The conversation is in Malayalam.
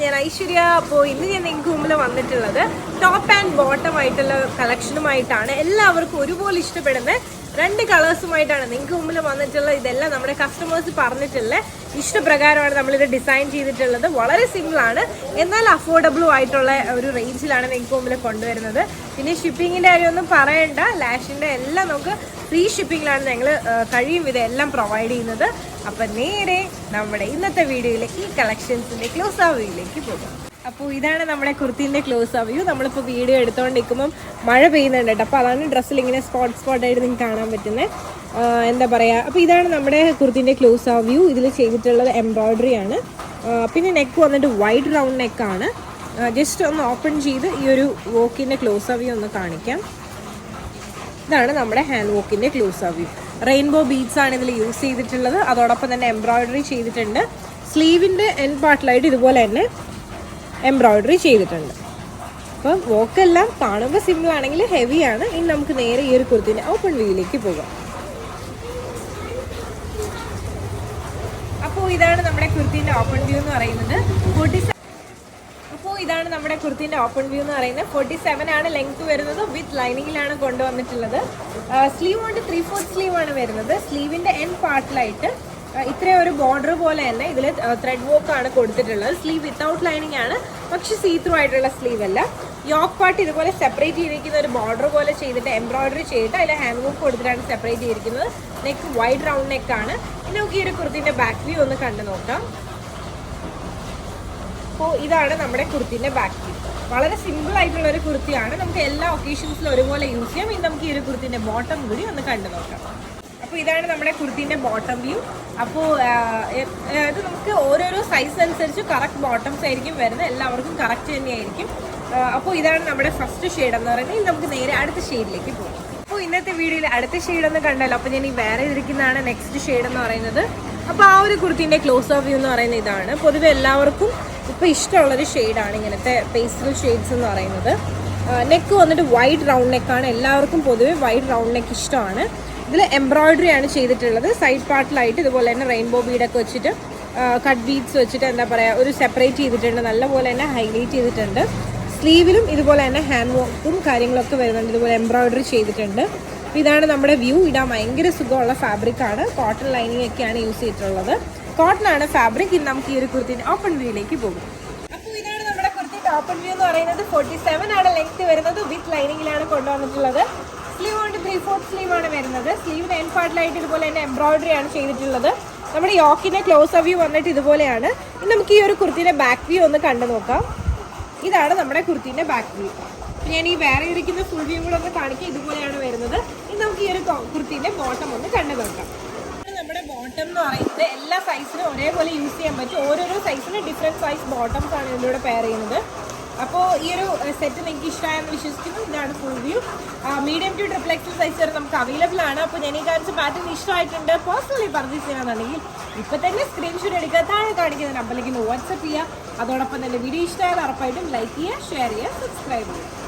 ഞാൻ ഐശ്വര്യ. അപ്പോൾ ഇന്ന് ഞാൻ നിങ്ങൾക്ക് മുമ്പിൽ വന്നിട്ടുള്ളത് ടോപ്പ് ആൻഡ് ബോട്ടം ആയിട്ടുള്ള കളക്ഷനുമായിട്ടാണ്. എല്ലാവർക്കും ഒരുപോലെ ഇഷ്ടപ്പെടുന്ന രണ്ട് കളേഴ്സുമായിട്ടാണ് നിങ്ങൾക്ക് മുമ്പിൽ വന്നിട്ടുള്ളത്. ഇതെല്ലാം നമ്മുടെ കസ്റ്റമേഴ്സ് പറഞ്ഞിട്ടുള്ള ഇഷ്ടപ്രകാരമാണ് നമ്മളിത് ഡിസൈൻ ചെയ്തിട്ടുള്ളത്. വളരെ സിമ്പിളാണ്, എന്നാൽ അഫോർഡബിളും ആയിട്ടുള്ള ഒരു റേഞ്ചിലാണ് നിങ്ങൾക്ക് മുമ്പിൽ കൊണ്ടുവരുന്നത്. പിന്നെ ഷിപ്പിങ്ങിൻ്റെ കാര്യമൊന്നും പറയണ്ട, ലാഷിൻ്റെ എല്ലാം നമുക്ക് ഫ്രീ ഷിപ്പിങ്ങിലാണ് ഞങ്ങൾ കഴിയും ഇതെല്ലാം പ്രൊവൈഡ് ചെയ്യുന്നത്. അപ്പം നേരെ നമ്മുടെ ഇന്നത്തെ വീഡിയോയിലേക്ക് ഈ കളക്ഷൻസിൻ്റെ ക്ലോസ് ആ വ്യൂയിലേക്ക് പോകാം. അപ്പോൾ ഇതാണ് നമ്മുടെ കുർത്തീൻ്റെ ക്ലോസ് ആ വ്യൂ. നമ്മളിപ്പോൾ വീഡിയോ എടുത്തുകൊണ്ടിരിക്കുമ്പം മഴ പെയ്യുന്നുണ്ട് കേട്ടോ. അപ്പോൾ അതാണ് ഡ്രസ്സിൽ ഇങ്ങനെ സ്പോട്ടായിട്ട് നിങ്ങൾക്ക് കാണാൻ പറ്റുന്നത്. എന്താ പറയുക, അപ്പോൾ ഇതാണ് നമ്മുടെ കുർത്തീൻ്റെ ക്ലോസ് ആ വ്യൂ. ഇതിൽ ചെയ്തിട്ടുള്ളത് എംബ്രോയ്ഡറി ആണ്. പിന്നെ നെക്ക് വന്നിട്ട് വൈഡ് റൗണ്ട് നെക്കാണ്. ജസ്റ്റ് ഒന്ന് ഓപ്പൺ ചെയ്ത് ഈ ഒരു വോക്കിൻ്റെ ക്ലോസ് ആ വ്യൂ ഒന്ന് കാണിക്കാം. ഇതാണ് നമ്മുടെ ഹാൻഡ് വോക്കിൻ്റെ ക്ലോസ് ആ വ്യൂ. റെയിൻബോ ബീഡ്സ് ആണ് ഇതിൽ യൂസ് ചെയ്തിട്ടുള്ളത്. അതോടൊപ്പം തന്നെ എംബ്രോയ്ഡറി ചെയ്തിട്ടുണ്ട്. സ്ലീവിൻ്റെ എൻഡ് പാർട്ടിലായിട്ട് ഇതുപോലെ തന്നെ എംബ്രോയ്ഡറി ചെയ്തിട്ടുണ്ട്. അപ്പം വോക്കെല്ലാം കാണുമ്പോൾ സിമ്പിൾ ആണെങ്കിൽ ഹെവിയാണ്. ഇനി നമുക്ക് നേരെ ഈ ഒരു കുർത്തിൻ്റെ ഓപ്പൺ വ്യൂയിലേക്ക് പോകാം. അപ്പോൾ ഇതാണ് നമ്മുടെ കുർത്തിൻ്റെ ഓപ്പൺ വ്യൂ എന്ന് പറയുന്നത്. 47 ആണ് ലെങ്ത് വരുന്നത്. വിത്ത് ലൈനിങ്ങിലാണ് കൊണ്ടുവന്നിട്ടുള്ളത്. സ്ലീവ് കൊണ്ട് 3/4 സ്ലീവ് ആണ് വരുന്നത്. സ്ലീവിൻ്റെ എൻഡ് പാർട്ടിലായിട്ട് ഇത്രയും ഒരു ബോർഡർ പോലെ തന്നെ ഇതിൽ ത്രെഡ് വർക്ക് ആണ് കൊടുത്തിട്ടുള്ളത്. സ്ലീവ് വിത്തൗട്ട് ലൈനിങ് ആണ്, പക്ഷെ സീ ത്രൂ ആയിട്ടുള്ള സ്ലീവ് അല്ല. യോക്ക് പാർട്ട് ഇതുപോലെ സെപ്പറേറ്റ് ചെയ്തിരിക്കുന്ന ഒരു ബോർഡർ പോലെ ചെയ്തിട്ട് എംബ്രോയ്ഡറി ചെയ്തിട്ട് അതിൽ ഹാൻഡ് വർക്ക് കൊടുത്തിട്ടാണ് സെപ്പറേറ്റ് ചെയ്തിരിക്കുന്നത്. നെക്ക് വൈഡ് റൗണ്ട് നെക്കാണ്. ഇനി നമുക്ക് ഈ ഒരു കുർത്തിൻ്റെ ബാക്ക് വ്യൂ ഒന്ന് കണ്ടു നോക്കാം. അപ്പോൾ ഇതാണ് നമ്മുടെ കുർത്തിൻ്റെ ബാക്ക് വ്യൂ. വളരെ സിമ്പിൾ ആയിട്ടുള്ള ഒരു കുർത്തിയാണ്. നമുക്ക് എല്ലാ ഒക്കേഷൻസിലും ഒരുപോലെ യൂസ് ചെയ്യാം. ഇനി നമുക്ക് ഈ ഒരു കുർത്തിൻ്റെ ബോട്ടം കൂടി ഒന്ന് കണ്ടു നോക്കാം. അപ്പോൾ ഇതാണ് നമ്മുടെ കുർത്തിൻ്റെ ബോട്ടം വ്യൂ. അപ്പോൾ ഇത് നമുക്ക് ഓരോരോ സൈസ് അനുസരിച്ച് കറക്റ്റ് ബോട്ടംസ് ആയിരിക്കും വരുന്നത്. എല്ലാവർക്കും കറക്റ്റ് തന്നെയായിരിക്കും. അപ്പോൾ ഇതാണ് നമ്മുടെ ഫസ്റ്റ് ഷെയ്ഡ് എന്ന് പറയുന്നത്. ഇനി നമുക്ക് നേരെ അടുത്ത ഷെയ്ഡിലേക്ക് പോകും. അപ്പോൾ ഇന്നത്തെ വീഡിയോയിൽ അടുത്ത ഷെയ്ഡ് ഒന്ന് കണ്ടല്ലോ. അപ്പോൾ ഞാൻ ഈ വേറെ ഇരിക്കുന്നതാണ് നെക്സ്റ്റ് ഷെയ്ഡ് എന്ന് പറയുന്നത്. അപ്പോൾ ആ ഒരു കുർത്തിൻ്റെ ക്ലോസ് ഓഫ് വ്യൂ എന്ന് പറയുന്നത് ഇതാണ്. പൊതുവെ എല്ലാവർക്കും ഇപ്പോൾ ഇഷ്ടമുള്ളൊരു ഷെയ്ഡാണ് ഇങ്ങനത്തെ പേസ്റ്റൽ ഷെയ്ഡ്സ് എന്ന് പറയുന്നത്. നെക്ക് വന്നിട്ട് വൈഡ് റൗണ്ട് നെക്കാണ്. എല്ലാവർക്കും പൊതുവെ വൈഡ് റൗണ്ട് നെക്ക് ഇഷ്ടമാണ്. ഇതിൽ എംബ്രോയ്ഡറി ആണ് ചെയ്തിട്ടുള്ളത്. സൈഡ് പാർട്ടിലായിട്ട് ഇതുപോലെ തന്നെ റെയിൻബോ ബീഡൊക്കെ വെച്ചിട്ട് കട്ട് ബീഡ്സ് വെച്ചിട്ട് എന്താ പറയുക ഒരു സെപ്പറേറ്റ് ചെയ്തിട്ടുണ്ട്. നല്ലപോലെ തന്നെ ഹൈലൈറ്റ് ചെയ്തിട്ടുണ്ട്. സ്ലീവിലും ഇതുപോലെ തന്നെ ഹാൻഡ് വർക്കും കാര്യങ്ങളൊക്കെ വരുന്നുണ്ട്. ഇതുപോലെ എംബ്രോയ്ഡറി ചെയ്തിട്ടുണ്ട്. ഇതാണ് നമ്മുടെ വ്യൂ. ഇടാൻ ഭയങ്കര സുഖമുള്ള ഫാബ്രിക്കാണ്. കോട്ടൺ ലൈനിങ് ഒക്കെയാണ് യൂസ് ചെയ്തിട്ടുള്ളത്. കോട്ടൺ ആണ് ഫാബ്രിക്. ഇനി നമുക്ക് ഈ ഒരു കുർത്തിൻ്റെ ഓപ്പൺ വ്യൂയിലേക്ക് പോകും. അപ്പോൾ ഇതാണ് നമ്മുടെ കുർത്തിൻ്റെ ഓപ്പൺ വ്യൂ എന്ന് പറയുന്നത്. 47 ആണ് ലെങ്ത് വരുന്നത്. വിത്ത് ലൈനിങ്ങിലാണ് കൊണ്ടുവന്നിട്ടുള്ളത്. സ്ലീവ് കൊണ്ട് 3/4 സ്ലീവ് ആണ് വരുന്നത്. സ്ലീവിന് എൻഡ് പാർട്ടിലായിട്ട് ഇതുപോലെ തന്നെ എംബ്രോയ്ഡറി ആണ് ചെയ്തിട്ടുള്ളത്. നമ്മുടെ യോക്കിൻ്റെ ക്ലോസ് വ്യൂ വന്നിട്ട് ഇതുപോലെയാണ്. ഇനി നമുക്ക് ഈ ഒരു കുർത്തിൻ്റെ ബാക്ക് വ്യൂ ഒന്ന് കണ്ടു നോക്കാം. ഇതാണ് നമ്മുടെ കുർത്തിൻ്റെ ബാക്ക് വ്യൂ. ഞാൻ ഈ വേറെ ഇരിക്കുന്ന ഫുൾ വ്യൂ കൂടെ ഒന്ന് കാണിക്കാം. ഇതുപോലെയാണ് വരുന്നത്. ഇനി നമുക്ക് ഈ ഒരു കുർത്തിൻ്റെ ബോട്ടം ഒന്ന് കണ്ടു നോക്കാം. നമ്മുടെ ബോട്ടം എന്ന് പറയുന്നത് എല്ലാ സൈസിനും ഒരേപോലെ യൂസ് ചെയ്യാൻ പറ്റും. ഓരോരോ സൈസിന് ഡിഫറെൻറ്റ് സൈസ് ബോട്ടംസ് ആണ് ഇതിലൂടെ പെയർ ചെയ്യുന്നത്. അപ്പോൾ ഈ ഒരു സെറ്റ് നിങ്ങൾക്ക് ഇഷ്ടമായെന്ന് വിശ്വസിക്കുന്നു. ഇതാണ് full view. Medium to XXL size വരെ നമുക്ക് അവൈലബിൾ ആണ്. അപ്പോൾ ഞാൻ ഈ കാണിച്ച പാറ്റേൺ ഇഷ്ടമായിട്ടുണ്ട്, പേഴ്സണലി പർച്ചേസ് ചെയ്യാനാണെങ്കിൽ ഇപ്പോൾ തന്നെ സ്ക്രീൻഷോട്ട് എടുക്കുക. താഴെ കാണിക്കുന്ന നമ്പറിലേക്ക് വാട്സപ്പ് ചെയ്യുക. അതോടൊപ്പം തന്നെ വീഡിയോ ഇഷ്ടമായാൽ ഉറപ്പായിട്ടും ലൈക്ക് ചെയ്യുക, ഷെയർ ചെയ്യുക, സബ്സ്ക്രൈബ് ചെയ്യുക.